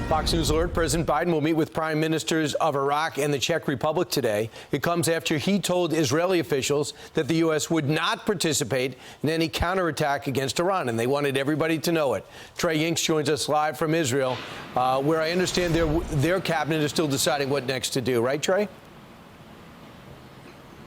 Fox News alert, President Biden will meet with prime ministers of Iraq and the Czech Republic today. It comes after he told Israeli officials that the U.S. would not participate in any counterattack against Iran, and they wanted everybody to know it. Trey Yingst joins us live from Israel, where I understand their cabinet is still deciding what next to do. Right, Trey?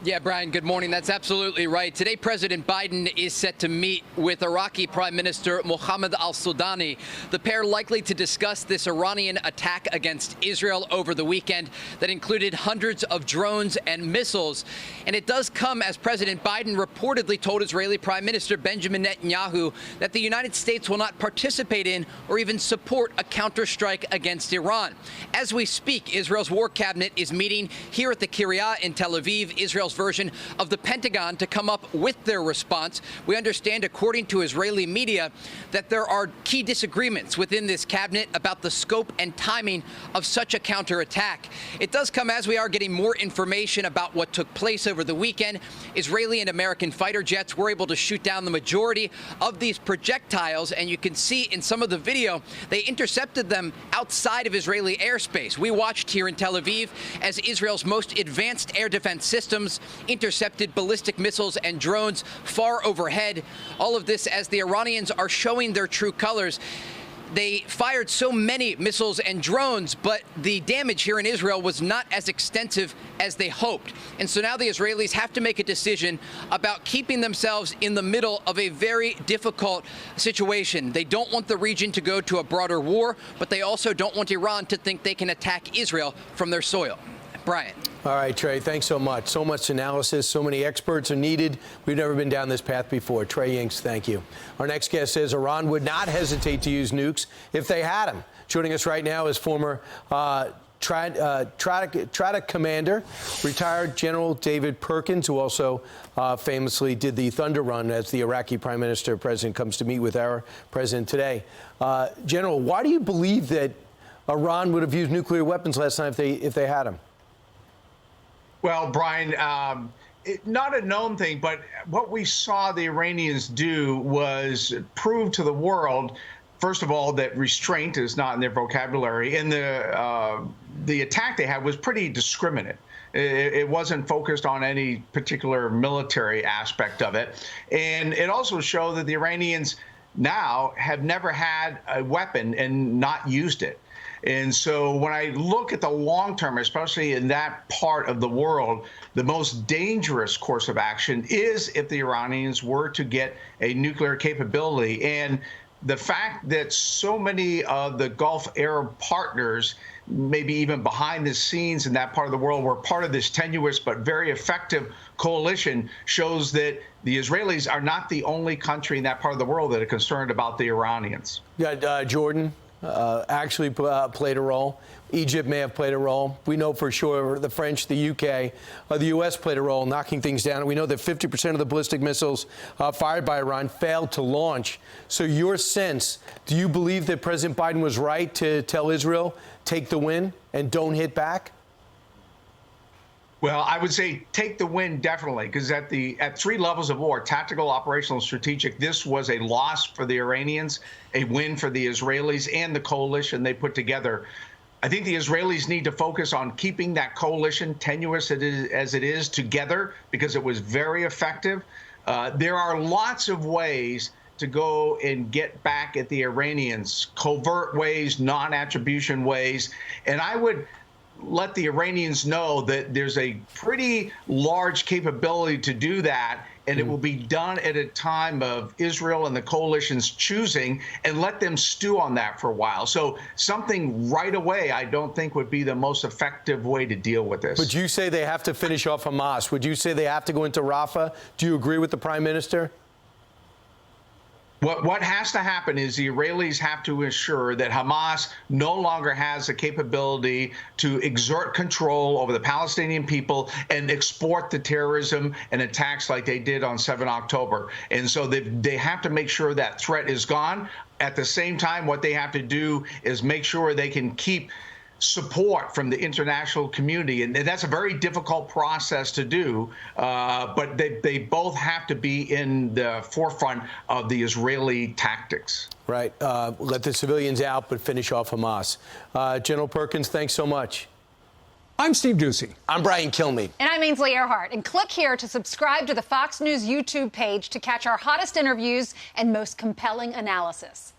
Yeah, Brian, good morning. That's absolutely right. Today, President Biden is set to meet with Iraqi Prime Minister Mohammed al-Sudani. The pair likely to discuss this Iranian attack against Israel over the weekend that included hundreds of drones and missiles. And it does come as President Biden reportedly told Israeli Prime Minister Benjamin Netanyahu that the United States will not participate in or even support a counterstrike against Iran. As we speak, Israel's war cabinet is meeting here at the Kiryat in Tel Aviv, Israel's version of the Pentagon, to come up with their response. We understand, according to Israeli media, that there are key disagreements within this cabinet about the scope and timing of such a counterattack. It does come as we are getting more information about what took place over the weekend. Israeli and American fighter jets were able to shoot down the majority of these projectiles, and you can see in some of the video they intercepted them outside of Israeli airspace. We watched here in Tel Aviv as Israel's most advanced air defense systems intercepted ballistic missiles and drones far overhead. All of this as the Iranians are showing their true colors. They fired so many missiles and drones, but the damage here in Israel was not as extensive as they hoped. And so now the Israelis have to make a decision about keeping themselves in the middle of a very difficult situation. They don't want the region to go to a broader war, but they also don't want Iran to think they can attack Israel from their soil. Brian. All right, Trey, thanks so much. So much analysis, so many experts are needed. We've never been down this path before. Trey Yingst, thank you. Our next guest says Iran would not hesitate to use nukes if they had them. Joining us right now is former Trata commander, retired General David Perkins, who also famously did the Thunder Run as the Iraqi Prime Minister. President comes to meet with our president today. General, why do you believe that Iran would have used nuclear weapons last time if they had them? Well, Brian, not a known thing, but what we saw the Iranians do was prove to the world, first of all, that restraint is not in their vocabulary, and the attack they had was pretty discriminate. It wasn't focused on any particular military aspect of it, and it also showed that the Iranians now have never had a weapon and not used it. And so when I look at the long term, especially in that part of the world, the most dangerous course of action is if the Iranians were to get a nuclear capability. And the fact that so many of the Gulf Arab partners, maybe even behind the scenes in that part of the world, were part of this tenuous but very effective coalition shows that the Israelis are not the only country in that part of the world that are concerned about the Iranians. Yeah, Jordan actually played a role. Egypt may have played a role. We know for sure the French, the UK, the U.S. played a role in knocking things down. And we know that 50% of the ballistic missiles fired by Iran failed to launch. So your sense, do you believe that President Biden was right to tell Israel, take the win and don't hit back? Well, I would say take the win, definitely, because at three levels of war, tactical, operational, strategic, this was a loss for the Iranians, a win for the Israelis and the coalition they put together. I think the Israelis need to focus on keeping that coalition, tenuous as it is, together, because it was very effective. There are lots of ways to go and get back at the Iranians, covert ways, non-attribution ways, and I would let the Iranians know that there's a pretty large capability to do that, and it will be done at a time of Israel and the coalition's choosing, and let them stew on that for a while. So something right away I don't think would be the most effective way to deal with this. Would you say they have to finish off Hamas? Would you say they have to go into Rafah? Do you agree with the Prime Minister? What has to happen is the Israelis have to ensure that Hamas no longer has the capability to exert control over the Palestinian people and export the terrorism and attacks like they did on 7 October. And so they have to make sure that threat is gone. At the same time, what they have to do is make sure they can keep support from the international community, and that's a very difficult process to do, but they both have to be in the forefront of the Israeli tactics. Right. Let the civilians out, but finish off Hamas. General Perkins, thanks so much. I'm Steve Doocy. I'm Brian Kilmeade. And I'm Ainsley Earhart. And click here to subscribe to the Fox News YouTube page to catch our hottest interviews and most compelling analysis.